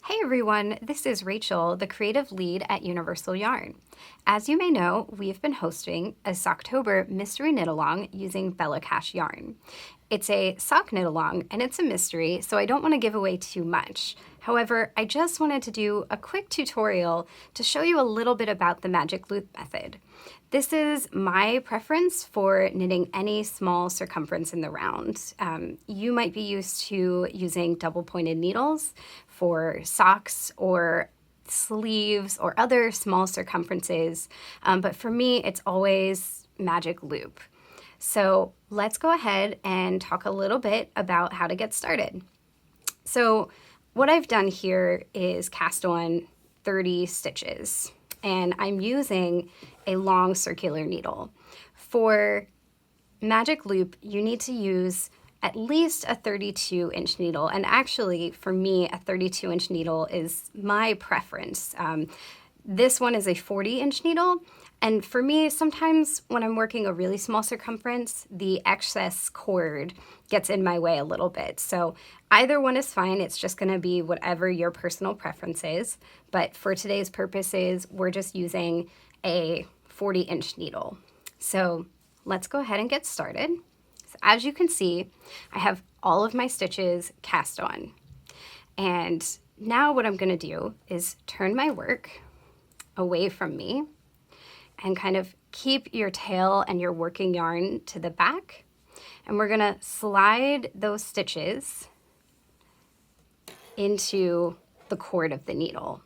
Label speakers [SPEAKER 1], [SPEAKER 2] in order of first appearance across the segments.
[SPEAKER 1] Hey everyone, this is Rachel, the creative lead at Universal Yarn. As you may know, we've been hosting a Socktober mystery knit-along using Bella Cash yarn. It's a sock knit-along and it's a mystery, so I don't want to give away too much. However, I just wanted to do a quick tutorial to show you a little bit about the magic loop method. This is my preference for knitting any small circumference in the round. You might be used to using double pointed needles for socks or sleeves or other small circumferences, but for me it's always magic loop. So let's go ahead and talk a little bit about how to get started. So what I've done here is cast on 30 stitches, and I'm using a long circular needle. For magic loop, you need to use at least a 32-inch needle, and actually for me a 32-inch needle is my preference. This one is a 40-inch needle, and for me sometimes when I'm working a really small circumference, the excess cord gets in my way a little bit. So either one is fine, it's just going to be whatever your personal preference is, but for today's purposes we're just using a 40-inch needle. So let's go ahead and get started. So as you can see, I have all of my stitches cast on. And now what I'm going to do is turn my work away from me and kind of keep your tail and your working yarn to the back. And we're going to slide those stitches into the cord of the needle.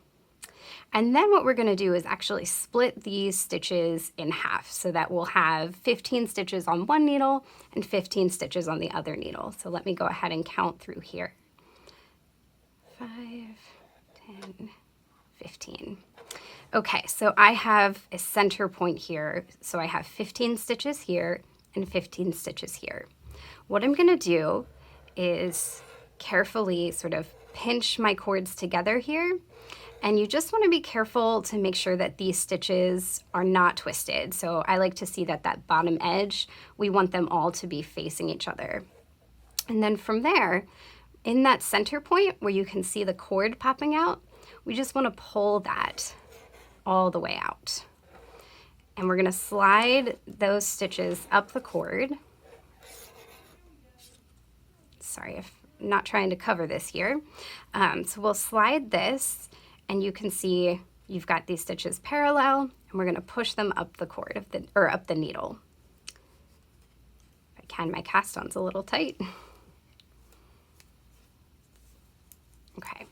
[SPEAKER 1] And then what we're going to do is actually split these stitches in half so that we'll have 15 stitches on one needle and 15 stitches on the other needle. So let me go ahead and count through here. 5, 10, 15. Okay, so I have a center point here. So I have 15 stitches here and 15 stitches here. What I'm going to do is carefully sort of pinch my cords together here. And you just want to be careful to make sure that these stitches are not twisted. So I like to see that that bottom edge, we want them all to be facing each other. And then from there, in that center point where you can see the cord popping out, we just want to pull that all the way out. And we're going to slide those stitches up the cord. Sorry, I'm not trying to cover this here. So we'll slide this, and you can see you've got these stitches parallel, and we're going to push them up the cord of up the needle. If I can, my cast on's a little tight. Okay.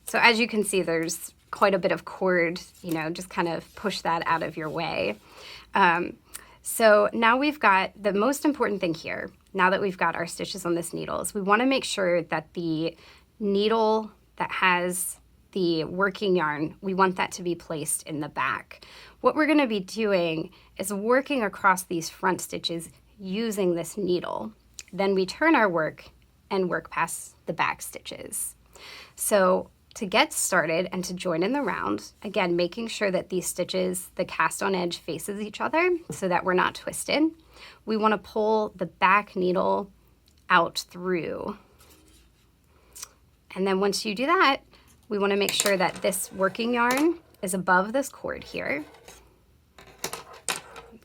[SPEAKER 1] So as you can see, there's quite a bit of cord, just kind of push that out of your way. So now we've got the most important thing here. Now that we've got our stitches on this needle, is we want to make sure that the needle that has the working yarn, we want that to be placed in the back. What we're going to be doing is working across these front stitches using this needle. Then we turn our work and work past the back stitches. So to get started and to join in the round, again, making sure that these stitches, the cast on edge faces each other so that we're not twisted, we want to pull the back needle out through. And then once you do that, we want to make sure that this working yarn is above this cord here.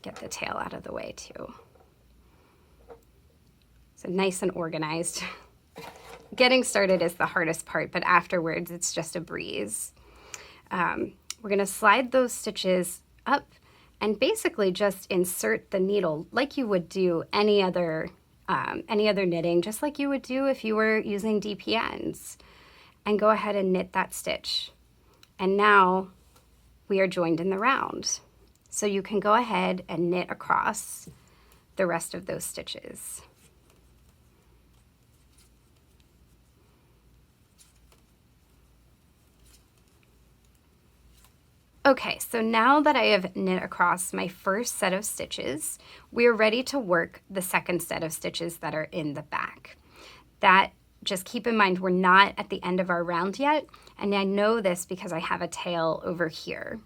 [SPEAKER 1] Get the tail out of the way too. So nice and organized. Getting started is the hardest part, but afterwards it's just a breeze. We're going to slide those stitches up and basically just insert the needle like you would do any other knitting, just like you would do if you were using DPNs. And go ahead and knit that stitch. And now we are joined in the round. So you can go ahead and knit across the rest of those stitches. Okay, so now that I have knit across my first set of stitches, we are ready to work the second set of stitches that are in the back. Just keep in mind, we're not at the end of our round yet, and I know this because I have a tail over here.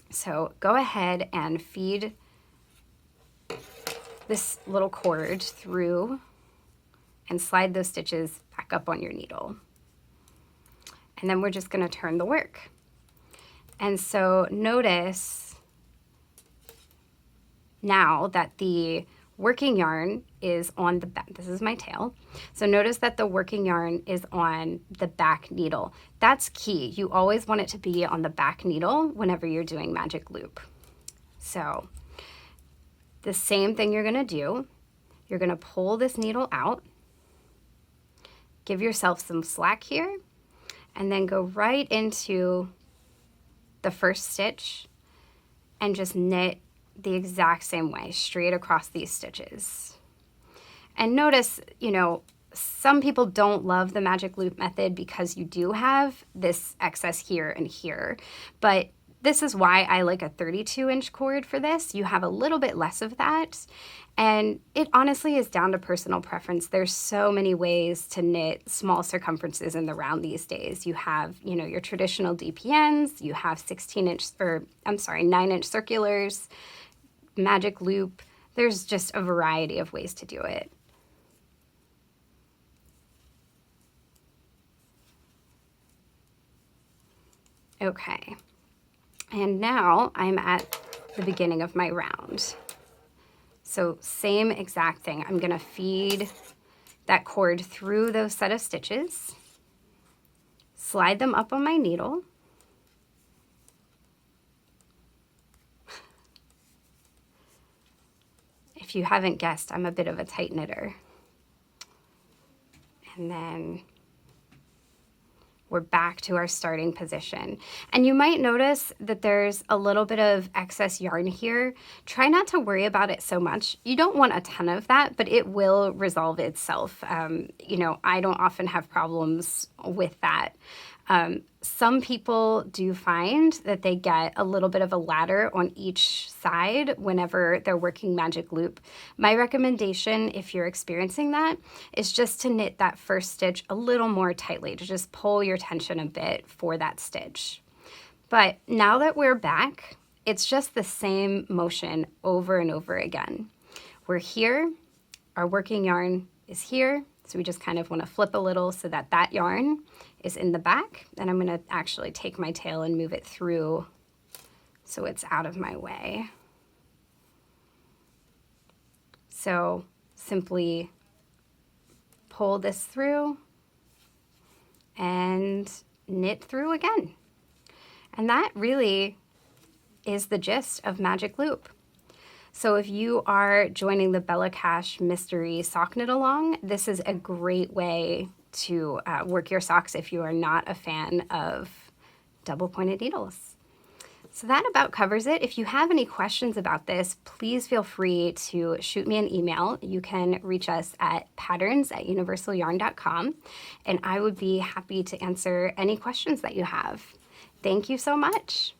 [SPEAKER 1] So go ahead and feed this little cord through and slide those stitches back up on your needle. And then we're just going to turn the work. And so notice now that the working yarn is on the back. This is my tail. So notice that the working yarn is on the back needle. That's key. You always want it to be on the back needle whenever you're doing magic loop. So the same thing you're going to do. You're going to pull this needle out, give yourself some slack here, and then go right into the first stitch and just knit the exact same way, straight across these stitches. And notice, you know, some people don't love the magic loop method because you do have this excess here and here, but this is why I like a 32-inch cord for this. You have a little bit less of that, and it honestly is down to personal preference. There's so many ways to knit small circumferences in the round these days. You have, you know, your traditional DPNs, you have 9-inch circulars, magic loop. There's just a variety of ways to do it. Okay, and now I'm at the beginning of my round. So same exact thing. I'm gonna feed that cord through those set of stitches, slide them up on my needle, if you haven't guessed, I'm a bit of a tight knitter. And then we're back to our starting position. And you might notice that there's a little bit of excess yarn here. Try not to worry about it so much. You don't want a ton of that, but it will resolve itself. You know, I don't often have problems with that. Some people do find that they get a little bit of a ladder on each side whenever they're working magic loop. My recommendation, if you're experiencing that, is just to knit that first stitch a little more tightly, to just pull your tension a bit for that stitch. But now that we're back, it's just the same motion over and over again. We're here, our working yarn is here, so we just kind of want to flip a little so that that yarn is in the back, and I'm going to actually take my tail and move it through so it's out of my way. So simply pull this through and knit through again. And that really is the gist of magic loop. So if you are joining the Bella Cash Mystery Sock Knit Along, this is a great way to work your socks if you are not a fan of double pointed needles. So that about covers it. If you have any questions about this, please feel free to shoot me an email. You can reach us at patterns@universalyarn.com, and I would be happy to answer any questions that you have. Thank you so much.